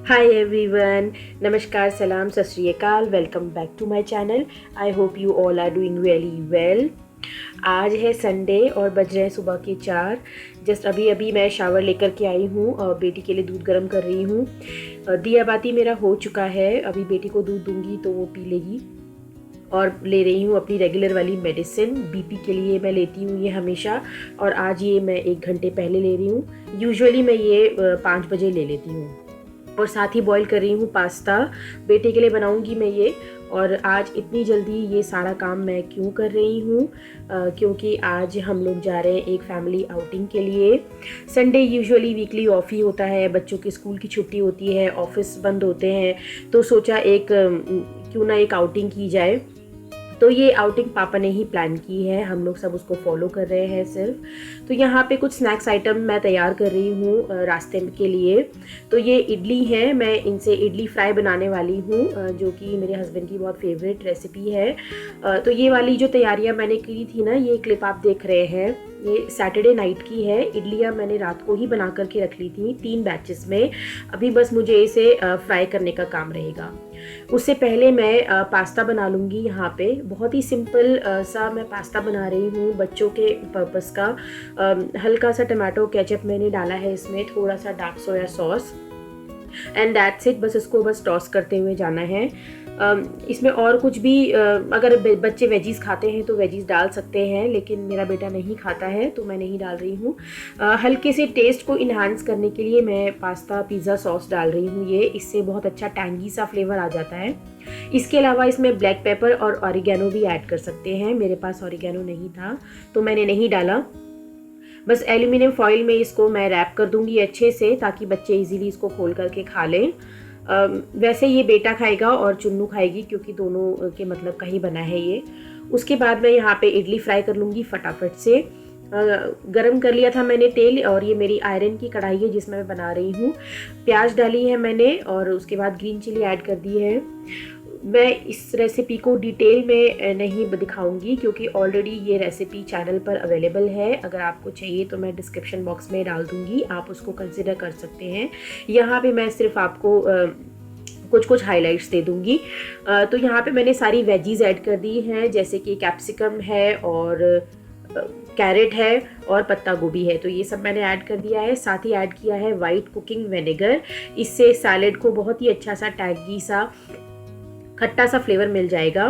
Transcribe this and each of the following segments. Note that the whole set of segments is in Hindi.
हाय एवरीवन, नमस्कार, सलाम, सत श्री अकाल। Welcome back to my channel. I hope you all are doing really well. आज है संडे और बज रहे हैं सुबह के 4। जस्ट अभी अभी मैं शावर लेकर के आई हूँ और बेटी के लिए दूध गर्म कर रही हूँ। दिया बाती मेरा हो चुका है, अभी बेटी को दूध दूंगी तो वो पी लेगी। और ले रही हूँ अपनी रेगुलर वाली मेडिसिन, बीपी के लिए मैं लेती हूँ ये हमेशा, और आज ये मैं 1 घंटे पहले ले रही हूँ। यूजुअली मैं ये 5 बजे ले लेती हूँ। और साथ ही बॉईल कर रही हूँ पास्ता, बेटे के लिए बनाऊँगी मैं ये। और आज इतनी जल्दी ये सारा काम मैं क्यों कर रही हूँ, क्योंकि आज हम लोग जा रहे हैं एक फैमिली आउटिंग के लिए। संडे यूजुअली वीकली ऑफ ही होता है, बच्चों की स्कूल की छुट्टी होती है, ऑफिस बंद होते हैं, तो सोचा क्यों ना एक आउटिंग की जाए। तो ये आउटिंग पापा ने ही प्लान की है, हम लोग सब उसको फॉलो कर रहे हैं सिर्फ। तो यहाँ पे कुछ स्नैक्स आइटम मैं तैयार कर रही हूँ रास्ते के लिए। तो ये इडली है, मैं इनसे इडली फ्राई बनाने वाली हूँ, जो कि मेरे हस्बैंड की बहुत फेवरेट रेसिपी है। तो ये वाली जो तैयारियाँ मैंने की थी ना, ये क्लिप आप देख रहे हैं, ये सैटरडे नाइट की है। इडलियाँ मैंने रात को ही बना करके रख ली थी 3 बैचेस में। अभी बस मुझे इसे फ्राई करने का काम रहेगा। उससे पहले मैं पास्ता बना लूँगी। यहाँ पे बहुत ही सिंपल सा मैं पास्ता बना रही हूँ बच्चों के पर्पस का। हल्का सा टमाटो केचप मैंने डाला है इसमें, थोड़ा सा dark soya sauce, and that's it. बस इसको टॉस करते हुए जाना है। इसमें और कुछ भी अगर बच्चे वेजीज खाते हैं तो वेजीज डाल सकते हैं, लेकिन मेरा बेटा नहीं खाता है तो मैं नहीं डाल रही हूँ। हल्के से टेस्ट को इन्हांस करने के लिए मैं पास्ता पिज़्ज़ा सॉस डाल रही हूँ, ये इससे बहुत अच्छा टैंगी सा फ्लेवर आ जाता है। इसके अलावा इसमें ब्लैक पेपर और ऑरिगेनो भी ऐड कर सकते हैं। मेरे पास ऑरिगेनो नहीं था तो मैंने नहीं डाला। बस एल्यूमिनियम फॉइल में इसको मैं रैप कर दूंगी अच्छे से, ताकि बच्चे इजीली इसको खोल करके खा लें। वैसे ये बेटा खाएगा और चुन्नू खाएगी, क्योंकि दोनों के मतलब का ही बना है ये। उसके बाद मैं यहाँ पे इडली फ्राई कर लूँगी फटाफट से। गरम कर लिया था मैंने तेल, और ये मेरी आयरन की कढ़ाई है जिसमें मैं बना रही हूँ। प्याज डाली है मैंने, और उसके बाद ग्रीन चिली ऐड कर दी है। मैं इस रेसिपी को डिटेल में नहीं दिखाऊंगी, क्योंकि ऑलरेडी ये रेसिपी चैनल पर अवेलेबल है। अगर आपको चाहिए तो मैं डिस्क्रिप्शन बॉक्स में डाल दूंगी, आप उसको कंसिडर कर सकते हैं। यहाँ पे मैं सिर्फ आपको कुछ कुछ हाइलाइट्स दे दूंगी। तो यहाँ पे मैंने सारी वेजीज ऐड कर दी हैं, जैसे कि कैप्सिकम है और कैरेट है और पत्ता गोभी है, तो ये सब मैंने ऐड कर दिया है। साथ ही ऐड किया है वाइट कुकिंग विनेगर, इससे सैलेड को बहुत ही अच्छा सा टैगी सा खट्टा सा फ्लेवर मिल जाएगा।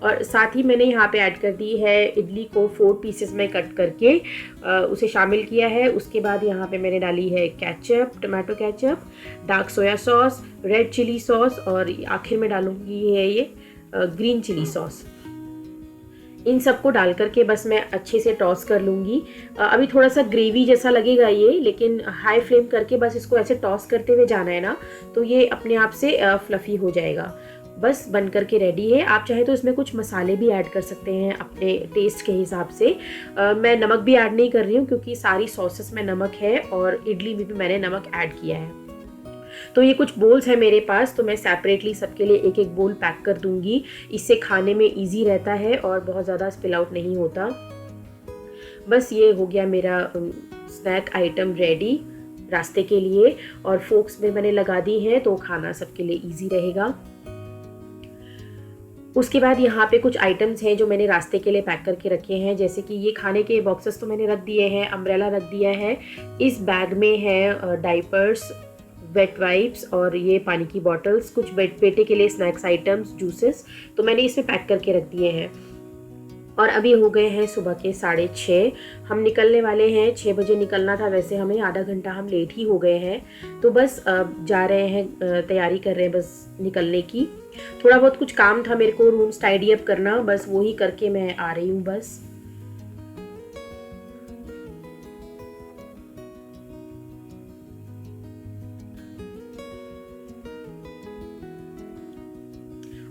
और साथ ही मैंने यहाँ पे ऐड कर दी है इडली को 4 पीसेस में कट करके उसे शामिल किया है। उसके बाद यहाँ पे मैंने डाली है ketchup, tomato ketchup, dark soya sauce, red chilli sauce, और आखिर में डालूंगी है ये ग्रीन चिली सॉस। इन सबको डाल करके बस मैं अच्छे से टॉस कर लूँगी। अभी थोड़ा सा ग्रेवी जैसा लगेगा ये, लेकिन हाई फ्लेम करके बस इसको ऐसे टॉस करते हुए जाना है ना, तो ये अपने आप से फ्लफ़ी हो जाएगा। बस बन करके रेडी है। आप चाहे तो इसमें कुछ मसाले भी ऐड कर सकते हैं अपने टेस्ट के हिसाब से। मैं नमक भी ऐड नहीं कर रही हूँ, क्योंकि सारी सॉसेस में नमक है और इडली में भी मैंने नमक ऐड किया है। तो ये कुछ बोल्स है मेरे पास, तो मैं सेपरेटली सबके लिए एक एक बोल पैक कर दूंगी। इससे खाने में ईजी रहता है और बहुत ज़्यादा स्पिल आउट नहीं होता। बस ये हो गया मेरा स्नैक आइटम रेडी रास्ते के लिए, और फोक्स में मैंने लगा दी है, तो खाना सबके लिए ईजी रहेगा। उसके बाद यहाँ पे कुछ आइटम्स हैं जो मैंने रास्ते के लिए पैक करके रखे हैं, जैसे कि ये खाने के बॉक्सेस तो मैंने रख दिए हैं, अम्ब्रेला रख दिया है। इस बैग में है डाइपर्स, वेट वाइप्स और ये पानी की बॉटल्स, कुछ बेटे के लिए स्नैक्स आइटम्स, जूसेस, तो मैंने इसमें पैक करके रख दिए हैं। और अभी हो गए हैं सुबह के 6:30, हम निकलने वाले हैं। 6 बजे निकलना था, वैसे हमें आधा घंटा हम लेट ही हो गए हैं। तो बस जा रहे हैं, तैयारी कर रहे हैं बस निकलने की। थोड़ा बहुत कुछ काम था मेरे को रूम्स टाइडी अप करना, बस वही करके मैं आ रही हूँ बस।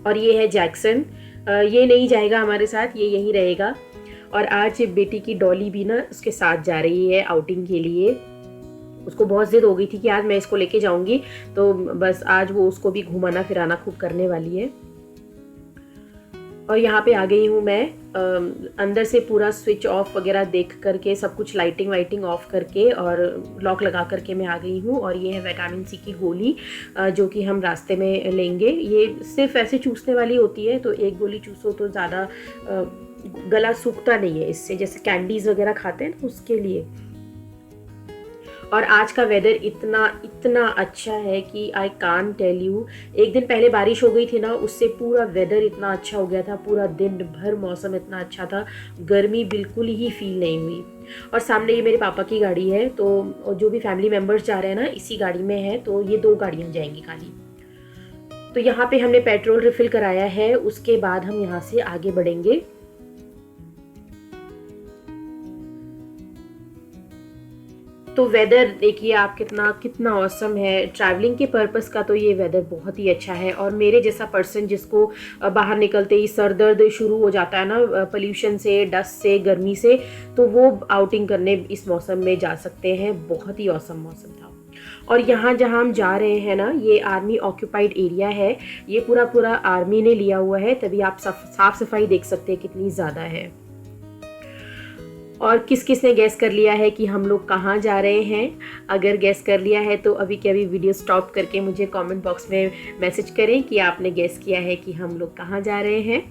और ये है जैक्सन, ये नहीं जाएगा हमारे साथ, ये यहीं रहेगा। और आज बेटी की डॉली भी ना उसके साथ जा रही है आउटिंग के लिए। उसको बहुत जिद हो गई थी कि आज मैं इसको लेके जाऊंगी, तो बस आज वो उसको भी घुमाना फिराना खूब करने वाली है। और यहाँ पे आ गई हूँ मैं अंदर से पूरा स्विच ऑफ वगैरह देख करके, सब कुछ लाइटिंग वाइटिंग ऑफ करके और लॉक लगा करके मैं आ गई हूँ। और ये है विटामिन सी की गोली जो कि हम रास्ते में लेंगे। ये सिर्फ ऐसे चूसने वाली होती है, तो एक गोली चूसो तो ज़्यादा गला सूखता नहीं है इससे, जैसे कैंडीज़ वगैरह खाते हैं ना उसके लिए। और आज का वेदर इतना इतना अच्छा है कि आई कांट टेल यू। एक दिन पहले बारिश हो गई थी ना, उससे पूरा वेदर इतना अच्छा हो गया था, पूरा दिन भर मौसम इतना अच्छा था, गर्मी बिल्कुल ही फील नहीं हुई। और सामने ये मेरे पापा की गाड़ी है, तो जो भी फैमिली मेम्बर्स जा रहे हैं ना इसी गाड़ी में है, तो ये 2 गाड़ियाँ जाएंगी खाली। तो यहाँ पे हमने पेट्रोल रिफ़िल कराया है, उसके बाद हम यहाँ से आगे बढ़ेंगे। तो वेदर देखिए आप कितना ऑसम है। ट्रैवलिंग के पर्पस का तो ये वेदर बहुत ही अच्छा है। और मेरे जैसा पर्सन जिसको बाहर निकलते ही सर दर्द शुरू हो जाता है ना, पोल्यूशन से, डस्ट से, गर्मी से, तो वो आउटिंग करने इस मौसम में जा सकते हैं। बहुत ही ऑसम मौसम था। और यहाँ जहाँ हम जा रहे हैं ना, ये आर्मी ऑक्यूपाइड एरिया है, ये पूरा आर्मी ने लिया हुआ है, तभी आप साफ सफाई देख सकते हैं कितनी ज़्यादा है। और किस किस ने गैस कर लिया है कि हम लोग कहाँ जा रहे हैं? अगर गैस कर लिया है तो अभी के अभी वीडियो स्टॉप करके मुझे कमेंट बॉक्स में मैसेज करें कि आपने गैस किया है कि हम लोग कहाँ जा रहे हैं।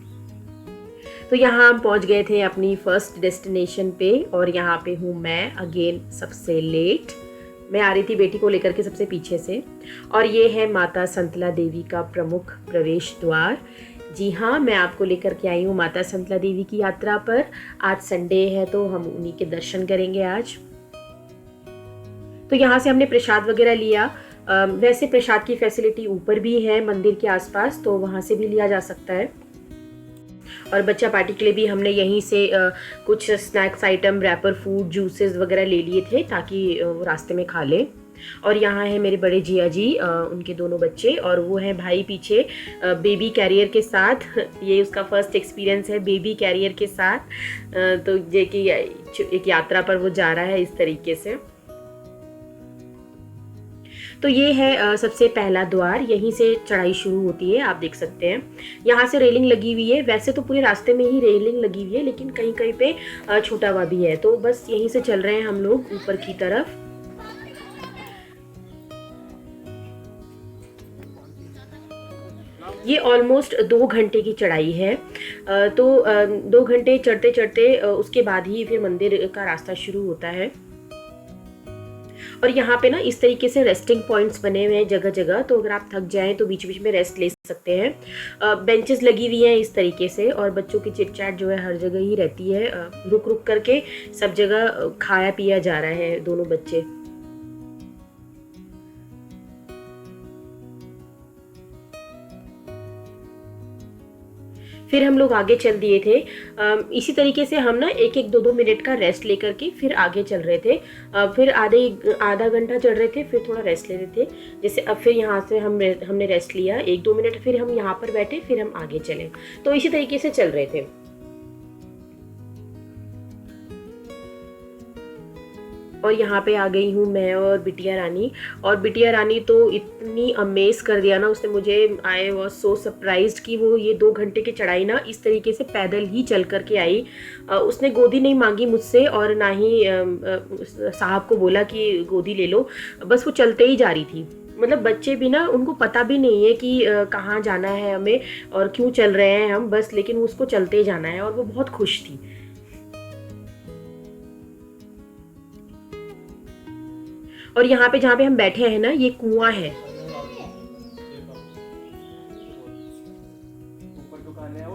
तो यहाँ हम पहुँच गए थे अपनी फर्स्ट डेस्टिनेशन पे, और यहाँ पे हूँ मैं अगेन सबसे लेट। मैं आ रही थी बेटी को लेकर के सबसे पीछे से। और ये है माता संतला देवी का प्रमुख प्रवेश द्वार। जी हाँ, मैं आपको लेकर के आई हूँ माता संतला देवी की यात्रा पर। आज संडे है तो हम उन्हीं के दर्शन करेंगे आज। तो यहाँ से हमने प्रसाद वगैरह लिया। वैसे प्रसाद की फैसिलिटी ऊपर भी है मंदिर के आसपास, तो वहाँ से भी लिया जा सकता है। और बच्चा पार्टी के लिए भी हमने यहीं से कुछ snacks item, wrapper food, juices वगैरह ले लिए थे ताकि वो रास्ते में खा लें। और यहाँ है मेरे बड़े जिया जी, उनके दोनों बच्चे, और वो है भाई पीछे बेबी कैरियर के साथ। ये उसका फर्स्ट एक्सपीरियंस है बेबी कैरियर के साथ। तो ये कि एक यात्रा पर वो जा रहा है इस तरीके से। तो ये है सबसे पहला द्वार, यहीं से चढ़ाई शुरू होती है, आप देख सकते हैं। यहाँ से रेलिंग लगी हुई है, वैसे तो पूरे रास्ते में ही रेलिंग लगी हुई है, लेकिन कहीं कहीं पे छोटा हुआ भी है। तो बस यहीं से चल रहे हैं हम लोग ऊपर की तरफ। ये ऑलमोस्ट 2 घंटे की चढ़ाई है। तो 2 घंटे चढ़ते चढ़ते उसके बाद ही फिर मंदिर का रास्ता शुरू होता है। और यहाँ पे ना इस तरीके से रेस्टिंग पॉइंट्स बने हुए हैं जगह जगह, तो अगर आप थक जाएं तो बीच बीच में रेस्ट ले सकते हैं। बेंचेस लगी हुई हैं इस तरीके से, और बच्चों की चिट चैट जो है हर जगह ही रहती है। रुक रुक करके सब जगह खाया पिया जा रहा है दोनों बच्चे। फिर हम लोग आगे चल दिए थे। इसी तरीके से हम ना 1-2 मिनट का रेस्ट लेकर के फिर आगे चल रहे थे। फिर आधा घंटा चल रहे थे, फिर थोड़ा रेस्ट ले रहे थे। जैसे अब फिर यहाँ से हमने रेस्ट लिया 1-2 मिनट, फिर हम यहाँ पर बैठे, फिर हम आगे चले। तो इसी तरीके से चल रहे थे। और यहाँ पे आ गई हूँ मैं और बिटिया रानी। और बिटिया रानी तो इतनी अमेज कर दिया ना उसने मुझे, आई वॉज सो सरप्राइज्ड कि वो ये 2 घंटे की चढ़ाई ना इस तरीके से पैदल ही चल कर के आई। उसने गोदी नहीं मांगी मुझसे, और ना ही साहब को बोला कि गोदी ले लो, बस वो चलते ही जा रही थी। मतलब बच्चे भी ना, उनको पता भी नहीं है कि कहाँ जाना है हमें और क्यों चल रहे हैं हम, बस लेकिन उसको चलते ही जाना है, और वो बहुत खुश थी। और यहाँ पे जहाँ पे हम बैठे हैं ना, ये कुआं है।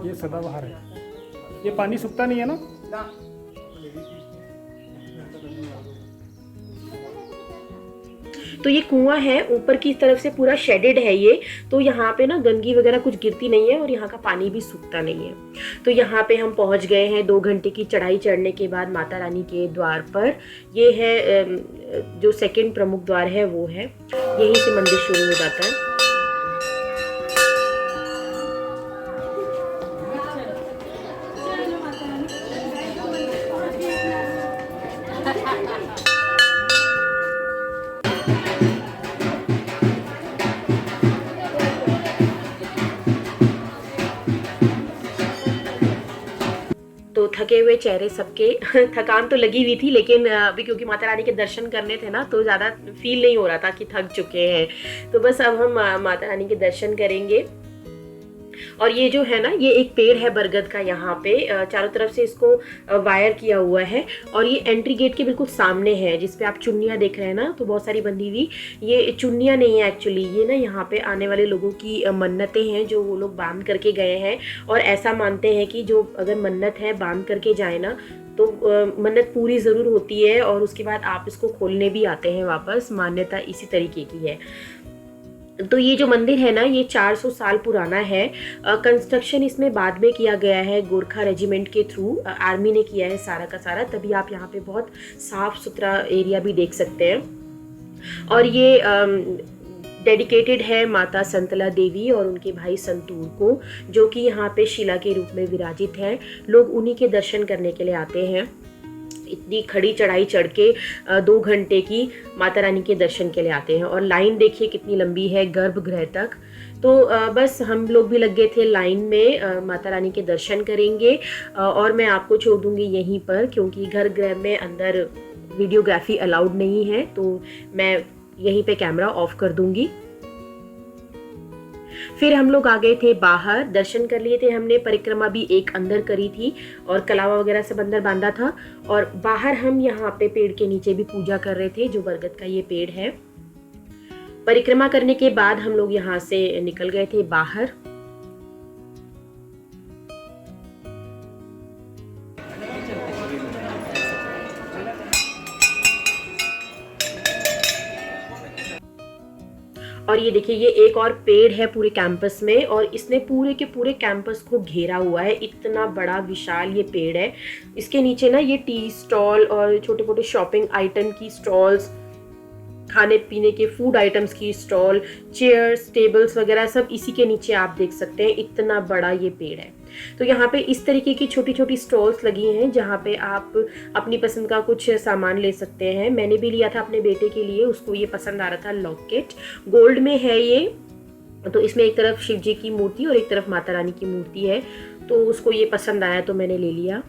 ये सदाबहार है, ये पानी सूखता नहीं है ना। तो ये कुआं है, ऊपर की तरफ से पूरा शेडेड है ये, तो यहाँ पे ना गंदगी वगैरह कुछ गिरती नहीं है, और यहाँ का पानी भी सूखता नहीं है। तो यहाँ पे हम पहुँच गए हैं 2 घंटे की चढ़ाई चढ़ने के बाद माता रानी के द्वार पर। ये है जो सेकंड प्रमुख द्वार है वो है, यहीं से मंदिर शुरू हो जाता है। थके हुए चेहरे सबके थकान तो लगी हुई थी, लेकिन अभी क्योंकि माता रानी के दर्शन करने थे ना तो ज़्यादा फील नहीं हो रहा था कि थक चुके हैं। तो बस अब हम माता रानी के दर्शन करेंगे। और ये जो है ना, ये एक पेड़ है बरगद का, यहाँ पे चारों तरफ से इसको वायर किया हुआ है। और ये एंट्री गेट के बिल्कुल सामने है, जिसपे आप चुन्नियाँ देख रहे हैं ना, तो बहुत सारी बंधी हुई। ये चुन्नियाँ नहीं है एक्चुअली, ये ना यहाँ पे आने वाले लोगों की मन्नतें हैं जो वो लोग बांध करके गए हैं। और ऐसा मानते हैं कि जो अगर मन्नत है बांध करके जाए ना तो मन्नत पूरी ज़रूर होती है, और उसके बाद आप इसको खोलने भी आते हैं वापस। मान्यता इसी तरीके की है। तो ये जो मंदिर है ना, ये 400 साल पुराना है। कंस्ट्रक्शन इसमें बाद में किया गया है, गोरखा रेजिमेंट के थ्रू आर्मी ने किया है सारा का सारा, तभी आप यहाँ पे बहुत साफ सुथरा एरिया भी देख सकते हैं। और ये डेडिकेटेड है माता संतला देवी और उनके भाई संतूर को, जो कि यहाँ पे शिला के रूप में विराजित है। लोग उन्हीं के दर्शन करने के लिए आते हैं। इतनी खड़ी चढ़ाई चढ़ के 2 घंटे की माता रानी के दर्शन के लिए आते हैं। और लाइन देखिए कितनी लंबी है गर्भगृह तक। तो बस हम लोग भी लग गए थे लाइन में, माता रानी के दर्शन करेंगे। और मैं आपको छोड़ दूंगी यहीं पर, क्योंकि गर्भगृह में अंदर वीडियोग्राफी अलाउड नहीं है, तो मैं यहीं पे कैमरा ऑफ कर दूंगी। फिर हम लोग आ गए थे बाहर, दर्शन कर लिए थे हमने। परिक्रमा भी एक अंदर करी थी और कलावा वगैरह सब अंदर बांधा था। और बाहर हम यहाँ पे पेड़ के नीचे भी पूजा कर रहे थे, जो बरगद का ये पेड़ है। परिक्रमा करने के बाद हम लोग यहाँ से निकल गए थे बाहर। और ये देखिए, ये एक और पेड़ है पूरे कैंपस में, और इसने पूरे के पूरे कैंपस को घेरा हुआ है। इतना बड़ा विशाल ये पेड़ है। इसके नीचे ना ये टी स्टॉल और छोटे छोटे शॉपिंग आइटम की स्टॉल्स, खाने पीने के फूड आइटम्स की स्टॉल, चेयर्स, टेबल्स वगैरह सब इसी के नीचे आप देख सकते हैं। इतना बड़ा ये पेड़ है। तो यहाँ पे इस तरीके की छोटी छोटी स्टॉल्स लगी हैं, जहाँ पे आप अपनी पसंद का कुछ सामान ले सकते हैं। मैंने भी लिया था अपने बेटे के लिए, उसको ये पसंद आ रहा था। लॉकेट गोल्ड में है ये, तो इसमें एक तरफ शिव जी की मूर्ति और एक तरफ माता रानी की मूर्ति है, तो उसको ये पसंद आया तो मैंने ले लिया।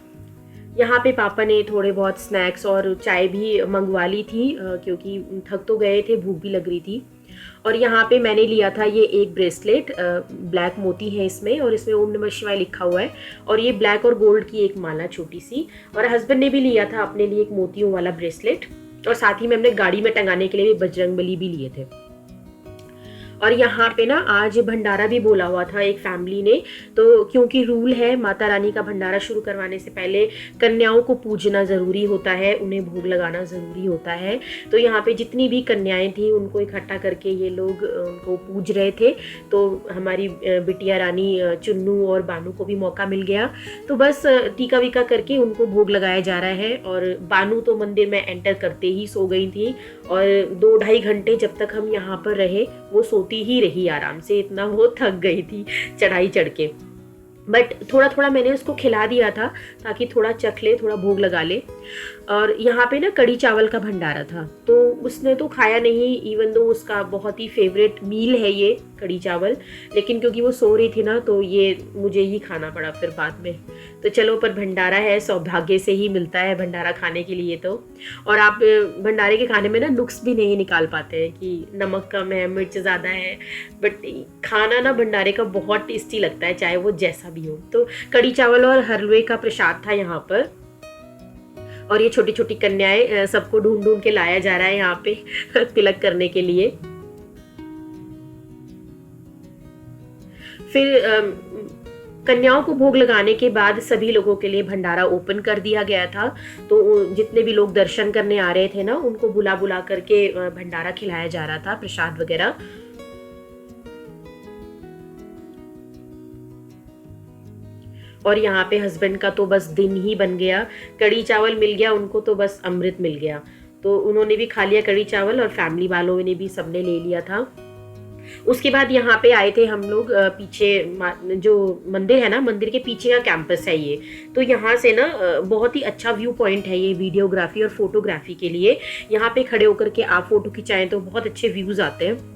यहाँ पे पापा ने थोड़े बहुत स्नैक्स और चाय भी मंगवा ली थी, क्योंकि थक तो गए थे, भूख भी लग रही थी। और यहाँ पे मैंने लिया था ये एक ब्रेसलेट, ब्लैक मोती है इसमें, और इसमें ओम नमः शिवाय लिखा हुआ है। और ये ब्लैक और गोल्ड की एक माला छोटी सी। और हस्बैंड ने भी लिया था अपने लिए एक मोतियों वाला ब्रेसलेट, और साथ ही में हमने गाड़ी में टंगाने के लिए भी बजरंगबली भी लिए थे। और यहाँ पे ना आज भंडारा भी बोला हुआ था एक फैमिली ने, तो क्योंकि रूल है माता रानी का भंडारा शुरू करवाने से पहले कन्याओं को पूजना ज़रूरी होता है, उन्हें भोग लगाना ज़रूरी होता है। तो यहाँ पे जितनी भी कन्याएं थी उनको इकट्ठा करके ये लोग उनको पूज रहे थे। तो हमारी बिटिया रानी चुन्नू और बानू को भी मौका मिल गया, तो बस टीका वीका करके उनको भोग लगाया जा रहा है। और बानू तो मंदिर में एंटर करते ही सो गई थी, और 2-2.5 घंटे जब तक हम यहाँ पर रहे वो सोती ही रही आराम से, इतना वो थक गई थी चढ़ाई चढ़ के। बट थोड़ा थोड़ा मैंने उसको खिला दिया था ताकि थोड़ा चख ले, थोड़ा भोग लगा ले। और यहाँ पे ना कड़ी चावल का भंडारा था, तो उसने तो खाया नहीं, इवन दो उसका बहुत ही फेवरेट मील है ये कड़ी चावल, लेकिन क्योंकि वो सो रही थी ना तो ये मुझे ही खाना पड़ा फिर बाद में। तो चलो, पर भंडारा है, सौभाग्य से ही मिलता है भंडारा खाने के लिए तो। और आप भंडारे के खाने में ना नुक्स भी नहीं निकाल पाते हैं कि नमक कम है, मिर्च ज़्यादा है, बट खाना ना भंडारे का बहुत टेस्टी लगता है, चाहे वो जैसा भी हो। तो कड़ी चावल और हलवे का प्रसाद था यहाँ पर। और ये छोटी छोटी कन्याएं सबको ढूंढ ढूंढ के लाया जा रहा है यहाँ पे तिलक करने के लिए। फिर कन्याओं को भोग लगाने के बाद सभी लोगों के लिए भंडारा ओपन कर दिया गया था। तो जितने भी लोग दर्शन करने आ रहे थे ना, उनको बुला बुला करके भंडारा खिलाया जा रहा था, प्रसाद वगैरह। और यहाँ पे हस्बैंड का तो बस दिन ही बन गया, कड़ी चावल मिल गया उनको तो बस अमृत मिल गया। तो उन्होंने भी खा लिया कड़ी चावल, और फैमिली वालों ने भी सबने ले लिया था। उसके बाद यहाँ पे आए थे हम लोग, पीछे जो मंदिर है ना, मंदिर के पीछे का कैंपस है ये। तो यहाँ से ना बहुत ही अच्छा व्यू पॉइंट है ये वीडियोग्राफी और फोटोग्राफी के लिए। यहाँ पे खड़े होकर के आप फोटो खिंचाएं तो बहुत अच्छे व्यूज आते हैं।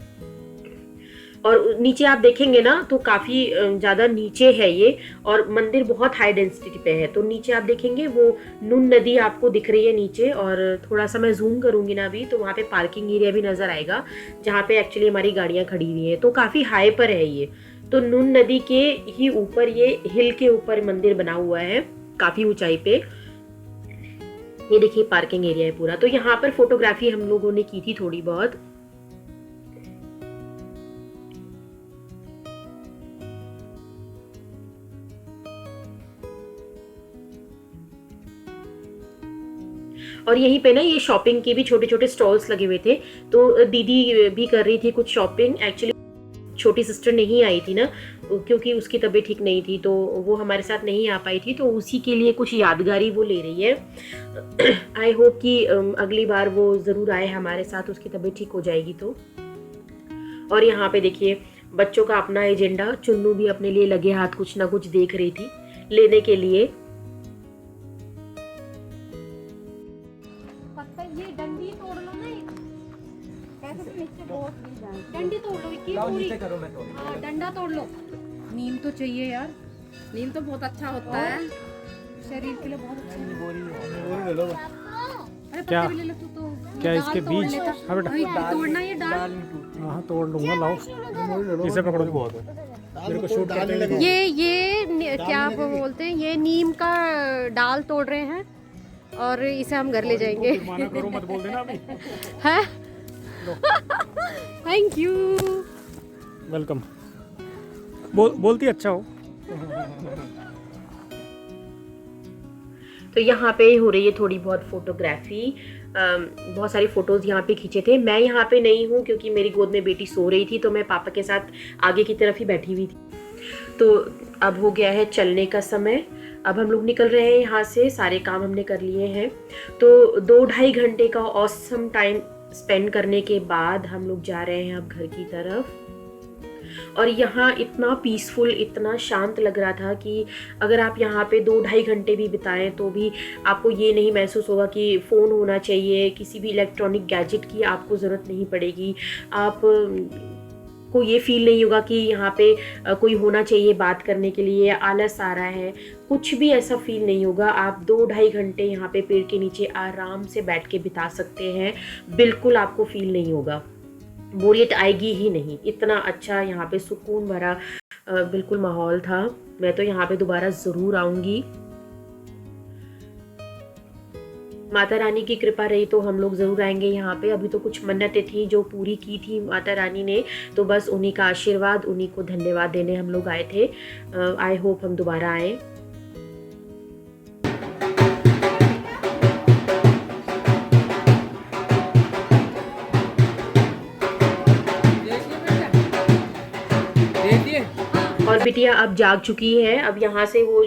और नीचे आप देखेंगे ना तो काफ़ी ज़्यादा नीचे है ये, और मंदिर बहुत हाई डेंसिटी पे है। तो नीचे आप देखेंगे वो नून नदी आपको दिख रही है नीचे, और थोड़ा सा मैं जूम करूँगी ना अभी तो वहाँ पे पार्किंग एरिया भी नज़र आएगा जहाँ पे एक्चुअली हमारी गाड़ियाँ खड़ी हुई हैं। तो काफ़ी हाई पर है ये। तो नून नदी के ही ऊपर ये हिल के ऊपर मंदिर बना हुआ है काफ़ी ऊंचाई पे। ये देखिए पार्किंग एरिया है पूरा। तो यहाँ पर फोटोग्राफी हम लोगों ने की थी थोड़ी बहुत। और यहीं पे ना ये शॉपिंग के भी छोटे छोटे स्टॉल्स लगे हुए थे। तो दीदी भी कर रही थी कुछ शॉपिंग। एक्चुअली छोटी सिस्टर नहीं आई थी ना, क्योंकि उसकी तबीयत ठीक नहीं थी, तो वो हमारे साथ नहीं आ पाई थी। तो उसी के लिए कुछ यादगारी वो ले रही है। आई होप कि अगली बार वो ज़रूर आए हमारे साथ, उसकी तबीयत ठीक हो जाएगी तो। और यहाँ पे देखिए बच्चों का अपना एजेंडा। चुन्नू भी अपने लिए लगे हाथ कुछ ना कुछ देख रही थी लेने के लिए। ये डंडी तोड़ लो ना, ऐसे तो नीचे बहुत गिर जाए। डंडी तोड़ लो इसकी पूरी। हाँ डंडा तोड़ लो। नीम तो चाहिए यार, नीम तो बहुत अच्छा होता है, शरीर के लिए बहुत अच्छा है। अरे क्या? पत्ते भी ले लो तू तो। क्या इसके बीज? हाँ बेटा, हाँ, तोड़ना ये डाल। हाँ तोड़ लूंगा, लाओ इसे पकड़ो। बहुत है मेरे को शूट करते लगे। ये क्या बोलते हैं, ये नीम का डाल तोड़ रहे हैं और इसे हम घर ले जाएंगे। माना करो मत बोल देना अभी। है थैंक यू, वेलकम। बोलती अच्छा हो। तो यहाँ पे हो रही है थोड़ी बहुत फोटोग्राफी। बहुत सारी फोटोज़ यहाँ पे खींचे थे। मैं यहाँ पे नहीं हूँ क्योंकि मेरी गोद में बेटी सो रही थी, तो मैं पापा के साथ आगे की तरफ ही बैठी हुई थी। तो अब हो गया है चलने का समय। अब हम लोग निकल रहे हैं यहाँ से, सारे काम हमने कर लिए हैं। तो 2-2.5 घंटे का ऑसम टाइम स्पेंड करने के बाद हम लोग जा रहे हैं अब घर की तरफ। और यहाँ इतना पीसफुल, इतना शांत लग रहा था कि अगर आप यहाँ पे 2-2.5 घंटे भी बिताएं तो भी आपको ये नहीं महसूस होगा कि फ़ोन होना चाहिए, किसी भी इलेक्ट्रॉनिक गैजेट की आपको ज़रूरत नहीं पड़ेगी। आप को ये फील नहीं होगा कि यहाँ पे कोई होना चाहिए बात करने के लिए, आलस आ रहा है, कुछ भी ऐसा फील नहीं होगा। आप 2-2.5 घंटे यहाँ पे पेड़ के नीचे आराम से बैठ के बिता सकते हैं। बिल्कुल आपको फील नहीं होगा, बोरियत आएगी ही नहीं। इतना अच्छा यहाँ पे सुकून भरा बिल्कुल माहौल था। मैं तो यहाँ पे दोबारा ज़रूर आऊँगी। माता रानी की कृपा रही तो हम लोग ज़रूर आएंगे यहाँ पे। अभी तो कुछ मन्नतें थी जो पूरी की थी माता रानी ने, तो बस उन्हीं का आशीर्वाद, उन्हीं को धन्यवाद देने हम लोग आए थे। आई होप हम दोबारा आएँ। और बिटिया अब जाग चुकी है। अब यहाँ से वो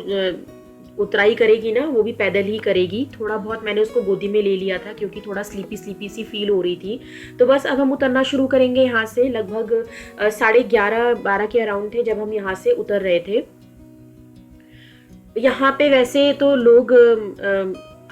उतराई करेगी ना, वो भी पैदल ही करेगी। थोड़ा बहुत मैंने उसको गोदी में ले लिया था क्योंकि थोड़ा स्लीपी स्लीपी सी फील हो रही थी। तो बस अब हम उतरना शुरू करेंगे यहाँ से। लगभग 11:30-12 के अराउंड थे जब हम यहाँ से उतर रहे थे। यहाँ पे वैसे तो लोग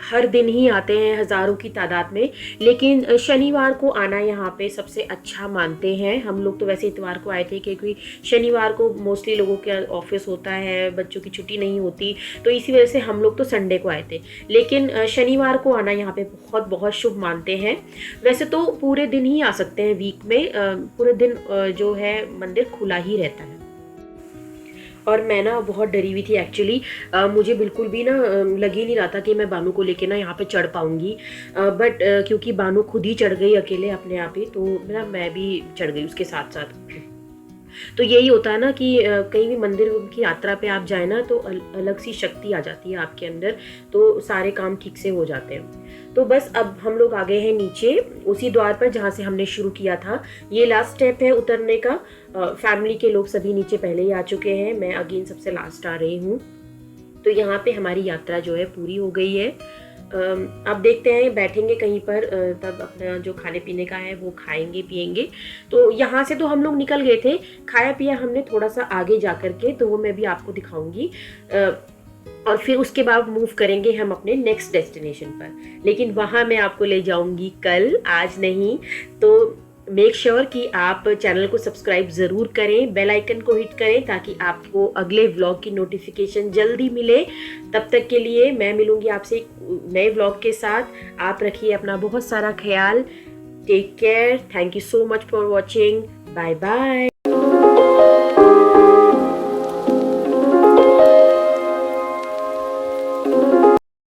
हर दिन ही आते हैं हज़ारों की तादाद में, लेकिन शनिवार को आना यहाँ पे सबसे अच्छा मानते हैं। हम लोग तो वैसे इतवार को आए थे क्योंकि शनिवार को मोस्टली लोगों के ऑफिस होता है, बच्चों की छुट्टी नहीं होती, तो इसी वजह से हम लोग तो संडे को आए थे। लेकिन शनिवार को आना यहाँ पे बहुत बहुत शुभ मानते हैं। वैसे तो पूरे दिन ही आ सकते हैं, वीक में पूरे दिन जो है मंदिर खुला ही रहता है। और मैं ना बहुत डरी हुई थी एक्चुअली। मुझे बिल्कुल भी ना लग ही नहीं रहा था कि मैं बानू को लेके ना यहाँ पे चढ़ पाऊँगी, बट क्योंकि बानू खुद ही चढ़ गई अकेले अपने आप ही, तो मैं भी चढ़ गई उसके साथ साथ। तो यही होता है ना कि कहीं भी मंदिर की यात्रा पे आप जाए ना तो अलग सी शक्ति आ जाती है आपके अंदर, तो सारे काम ठीक से हो जाते हैं। तो बस अब हम लोग आ गए हैं नीचे उसी द्वार पर जहाँ से हमने शुरू किया था। ये लास्ट स्टेप है उतरने का। फैमिली के लोग सभी नीचे पहले ही आ चुके हैं, मैं अगेन सबसे लास्ट आ रही हूँ। तो यहाँ पे हमारी यात्रा जो है पूरी हो गई है। अब देखते हैं बैठेंगे कहीं पर, तब अपना जो खाने पीने का है वो खाएंगे पिएंगे। तो यहाँ से तो हम लोग निकल गए थे, खाया पिया हमने थोड़ा सा आगे जा कर के, तो वो मैं भी आपको दिखाऊंगी। और फिर उसके बाद मूव करेंगे हम अपने नेक्स्ट डेस्टिनेशन पर, लेकिन वहाँ मैं आपको ले जाऊंगी कल, आज नहीं। तो मेक श्योर कि आप चैनल को सब्सक्राइब ज़रूर करें, बेल आइकन को हिट करें ताकि आपको अगले व्लॉग की नोटिफिकेशन जल्दी मिले। तब तक के लिए मैं मिलूँगी आपसे एक नए व्लॉग के साथ। आप रखिए अपना बहुत सारा ख्याल। Take care. Thank you so much for watching. Bye bye.